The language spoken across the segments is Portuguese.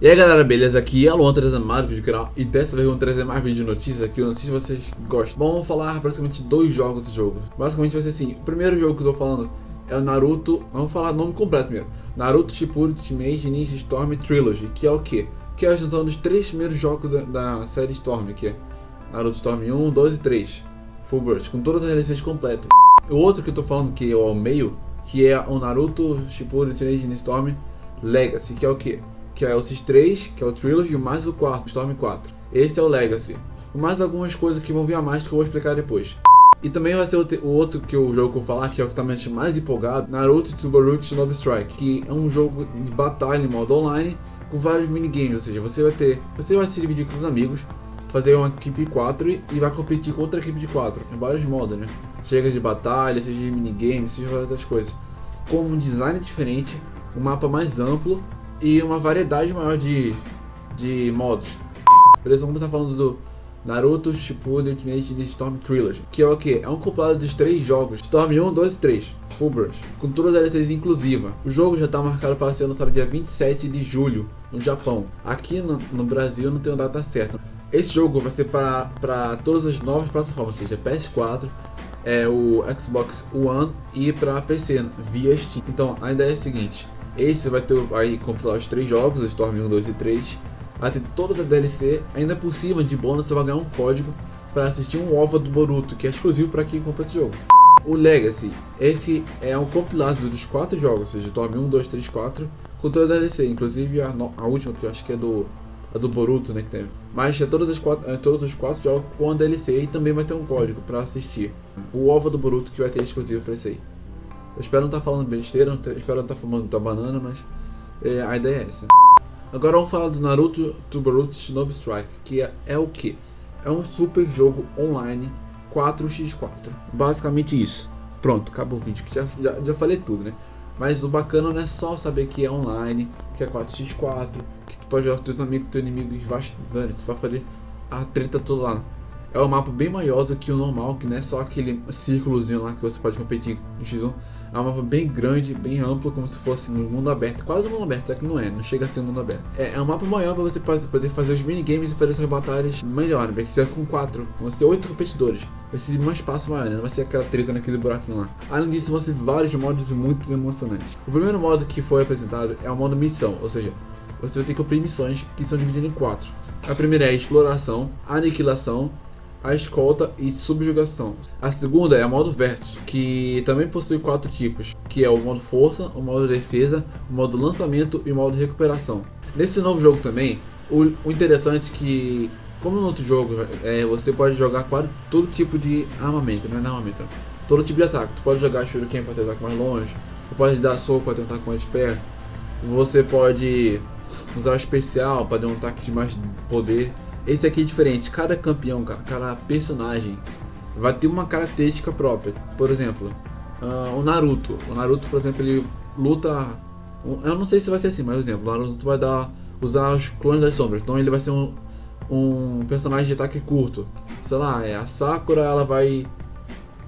E aí galera, beleza? Aqui é o Luan trazendo mais vídeo do canal. E dessa vez vamos trazer mais vídeo de notícias aqui, notícias que vocês gostam. Bom, vamos falar basicamente dois jogos desse jogo. Basicamente vai ser assim, o primeiro jogo que eu tô falando é o Naruto. Vamos falar o nome completo primeiro. Naruto Shippuden Ultimate Ninja Storm Trilogy. Que é o quê? Que é a junção dos três primeiros jogos da série Storm. Que é Naruto Storm 1, 2 e 3 Full Burst, com todas as DLCs completas. O outro que eu tô falando que é o meio, que é o Naruto Shippuden Ultimate Ninja Storm Legacy. Que é o quê? Que é esses três, que é o Trilogy, mais o quarto, Storm 4. Esse é o Legacy. Mais algumas coisas que vão vir a mais que eu vou explicar depois. E também vai ser o outro jogo que eu vou falar, que é o que tá mais empolgado, Naruto Tsuboruki Shinobi Strike, que é um jogo de batalha em modo online, com vários minigames, ou seja, você vai se dividir com seus amigos, fazer uma equipe de 4 e vai competir com outra equipe de 4, em vários modos, né? Chega de batalha, seja de minigames, seja de outras coisas. Com um design diferente, um mapa mais amplo, e uma variedade maior de modos. Beleza, vamos começar falando do Naruto Shippuden Ultimate Ninja Storm Trilogy, que é o que? É um compilado dos três jogos, Storm 1, 2 e 3, Full Burst, com todas as DLCs inclusivas. O jogo já está marcado para ser lançado dia 27 de julho no Japão. Aqui no Brasil não tem uma data certa. Esse jogo vai ser para todas as novas plataformas, ou seja, PS4, o Xbox One e para PC via Steam. Então a ideia é a seguinte: esse vai compilar os três jogos, o Storm 1, 2 e 3. Vai ter todas as DLC, ainda por cima de bônus você vai ganhar um código para assistir um OVA do Boruto, que é exclusivo para quem compra esse jogo. O Legacy, esse é um compilado dos 4 jogos, ou seja, Storm 1, 2, 3, 4, com toda a DLC, inclusive a última, que eu acho que é do Boruto, né, que tem. Mas é todos os 4 jogos com a DLC, e também vai ter um código para assistir o OVA do Boruto, que vai ter exclusivo para esse aí. Eu espero não estar falando besteira, espero não estar fumando da banana, mas a ideia é essa. Agora vamos falar do Naruto Tsuboruki Shinobi Strike, que é o que? É um super jogo online 4x4. Basicamente isso. Pronto, acabou o vídeo, que já falei tudo, né? Mas o bacana não é só saber que é online, que é 4x4, que tu pode jogar com teus amigos, teu inimigo, e você vai fazer a treta toda lá. É um mapa bem maior do que o normal, que não é só aquele círculozinho lá que você pode competir no X1. É um mapa bem grande, bem amplo, como se fosse no mundo aberto. Quase um mundo aberto, é que não chega a ser um mundo aberto. É um mapa maior para você poder fazer os minigames e fazer suas batalhas melhor, né? Porque você vai com 4, vão ser 8 competidores. Vai ser um espaço maior, né? Não vai ser aquela treta naquele buraquinho lá. Além disso, vão ser vários modos muito emocionantes. O primeiro modo que foi apresentado é o modo missão, ou seja, você vai ter que cumprir missões que são divididas em 4. A primeira é a exploração, aniquilação, a escolta e subjugação. A segunda é o modo versus, que também possui 4 tipos, que é o modo força, o modo defesa, o modo lançamento e o modo recuperação. Nesse novo jogo também, o interessante é que, como no outro jogo, você pode jogar todo tipo de armamento, não é armamento, todo tipo de ataque. Tu pode jogar shuriken para ter ataque mais longe, você pode dar soco para ter um ataque mais perto, você pode usar o especial para ter um ataque de mais poder. Esse aqui é diferente, cada campeão, cada personagem vai ter uma característica própria. Por exemplo, o Naruto, por exemplo, ele luta, eu não sei se vai ser assim, mas por exemplo, o Naruto vai usar os clones das sombras, então ele vai ser um personagem de ataque curto. Sei lá, a Sakura, ela vai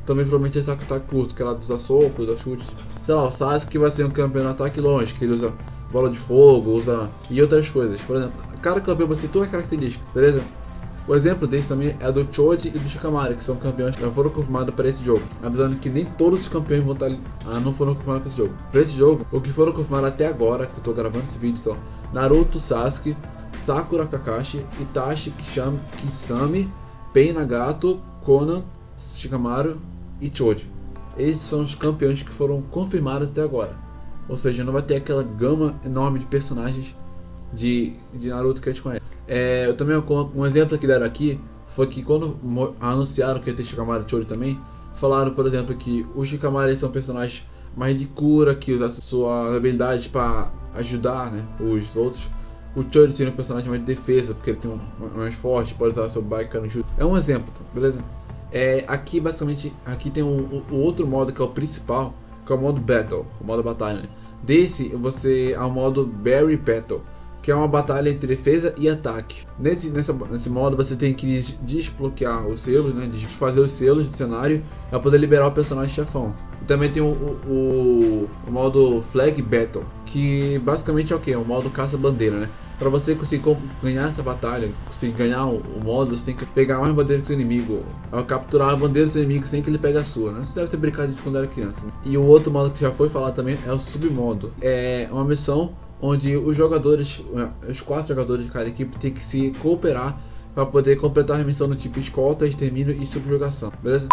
também provavelmente esse ataque curto, que ela usa soco, usa chutes. Sei lá, o Sasuke vai ser um campeão de ataque longe, que ele usa bola de fogo, e outras coisas. Por exemplo, cada campeão vai ter toda a característica, beleza? O exemplo desse também é do Choji e do Shikamaru, que são campeões que já foram confirmados para esse jogo. Avisando que nem todos os campeões não foram confirmados para esse jogo. Para esse jogo, o que foram confirmados até agora, que eu estou gravando esse vídeo, são Naruto, Sasuke, Sakura, Kakashi, Itachi, Kisame, Pain, Nagato, Konan, Shikamaru e Choji. Esses são os campeões que foram confirmados até agora. Ou seja, não vai ter aquela gama enorme de personagens de Naruto que a gente conhece. Eu também, um exemplo que deram aqui foi que quando anunciaram que ia ter Shikamaru e Choji também, falaram, por exemplo, que os Shikamaru são personagens mais de cura, que usam suas habilidades para ajudar, né, os outros. O Choji seria um personagem mais de defesa, porque ele tem mais forte, pode usar seu Baikan no chute. É um exemplo, beleza? Aqui basicamente, aqui tem o outro modo que é o principal, que é o modo Battle, o modo batalha, né? Desse você é o modo Berry Battle, que é uma batalha entre defesa e ataque. Nesse modo você tem que desbloquear os selos, né? Fazer os selos do cenário para poder liberar o personagem chefão. E também tem o modo Flag Battle, que basicamente é o que? É o modo caça-bandeira, né? Pra você conseguir ganhar essa batalha, conseguir ganhar o módulo, você tem que pegar mais bandeiras do inimigo, ao capturar a bandeira do inimigo sem que ele pegue a sua, né? Você deve ter brincado disso quando era criança, né? E o outro modo que já foi falado também é o submodo. É uma missão onde os jogadores, os 4 jogadores de cada equipe tem que se cooperar para poder completar a missão do tipo escolta, extermínio e subjugação, beleza?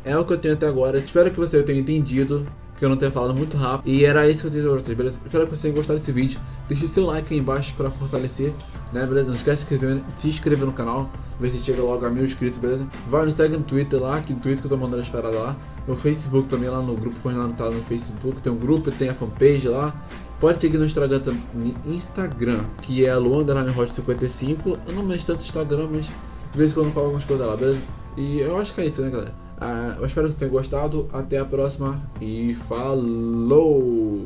É o que eu tenho até agora, espero que você tenha entendido, que eu não tenha falado muito rápido, e era isso que eu tenho pra vocês, beleza? Espero que você tenha gostado desse vídeo, deixe seu like aí embaixo para fortalecer, né, beleza? Não esquece de se inscrever no canal, ver se chega logo a 1000 inscritos, beleza? Vai no Instagram, no Twitter lá, que no Twitter que eu tô mandando as paradas lá, no Facebook também, lá no grupo Fernando tá no Facebook, tem um grupo, tem a fanpage lá. Pode seguir no Instagram, que é Luan_Rocha55. Eu não mexo tanto no Instagram, mas de vez em quando eu falo algumas coisas lá, beleza? E eu acho que é isso, né, galera? Eu espero que vocês tenham gostado. Até a próxima e falou!